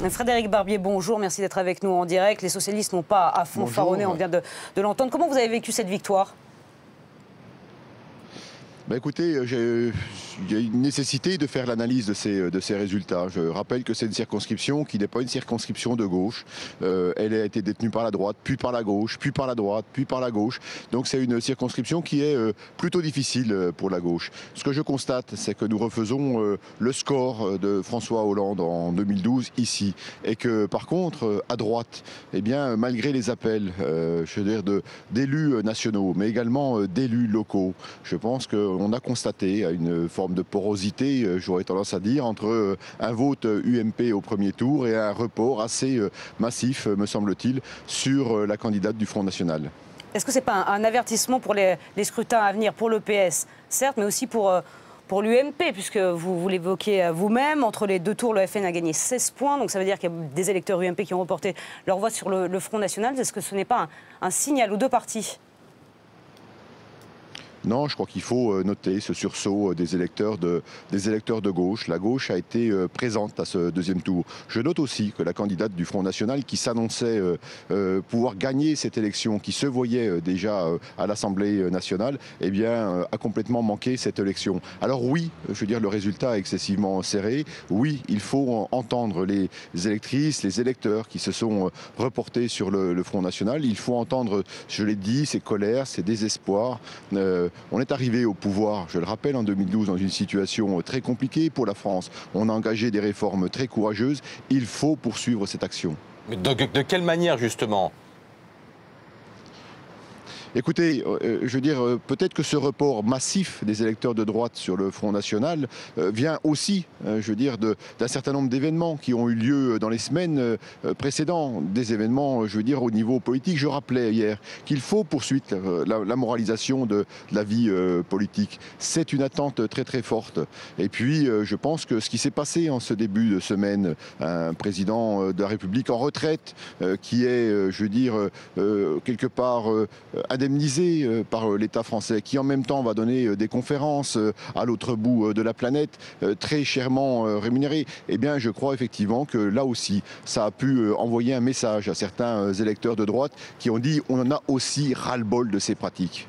Frédéric Barbier, bonjour, merci d'être avec nous en direct. Les socialistes n'ont pas à fanfaronné, on vient de l'entendre. Comment vous avez vécu cette victoire ? Écoutez, il y a une nécessité de faire l'analyse de ces résultats. Je rappelle que c'est une circonscription qui n'est pas une circonscription de gauche. Elle a été détenue par la droite, puis par la gauche, puis par la droite, puis par la gauche. Donc c'est une circonscription qui est plutôt difficile pour la gauche. Ce que je constate, c'est que nous refaisons le score de François Hollande en 2012 ici. Et que par contre, à droite, eh bien, malgré les appels je veux dire d'élus nationaux, mais également d'élus locaux, je pense qu'on a constaté une forme de porosité, j'aurais tendance à dire, entre un vote UMP au premier tour et un report assez massif, me semble-t-il, sur la candidate du Front National. Est-ce que ce n'est pas un avertissement pour les scrutins à venir, pour le PS, certes, mais aussi pour l'UMP, puisque vous l'évoquez vous-même, entre les deux tours, le FN a gagné 16 points, donc ça veut dire qu'il y a des électeurs UMP qui ont reporté leur voix sur le Front National. Est-ce que ce n'est pas un signal aux deux partis ? Non, je crois qu'il faut noter ce sursaut des électeurs de gauche. La gauche a été présente à ce deuxième tour. Je note aussi que la candidate du Front National, qui s'annonçait pouvoir gagner cette élection, qui se voyait déjà à l'Assemblée nationale, eh bien, a complètement manqué cette élection. Alors oui, je veux dire, le résultat est excessivement serré. Oui, il faut entendre les électrices, les électeurs qui se sont reportés sur le Front National. Il faut entendre, je l'ai dit, ces colères, ces désespoirs. On est arrivé au pouvoir, je le rappelle, en 2012, dans une situation très compliquée pour la France. On a engagé des réformes très courageuses. Il faut poursuivre cette action. Mais de quelle manière, justement ? Écoutez, je veux dire, peut-être que ce report massif des électeurs de droite sur le Front National vient aussi, je veux dire, d'un certain nombre d'événements qui ont eu lieu dans les semaines précédentes. Des événements, je veux dire, au niveau politique. Je rappelais hier qu'il faut poursuivre la moralisation de la vie politique. C'est une attente très très forte. Et puis, je pense que ce qui s'est passé en ce début de semaine, un président de la République en retraite qui est, je veux dire, quelque part indemnisé par l'État français, qui en même temps va donner des conférences à l'autre bout de la planète, très chèrement rémunéré, eh bien je crois effectivement que là aussi, ça a pu envoyer un message à certains électeurs de droite qui ont dit on en a aussi ras-le-bol de ces pratiques.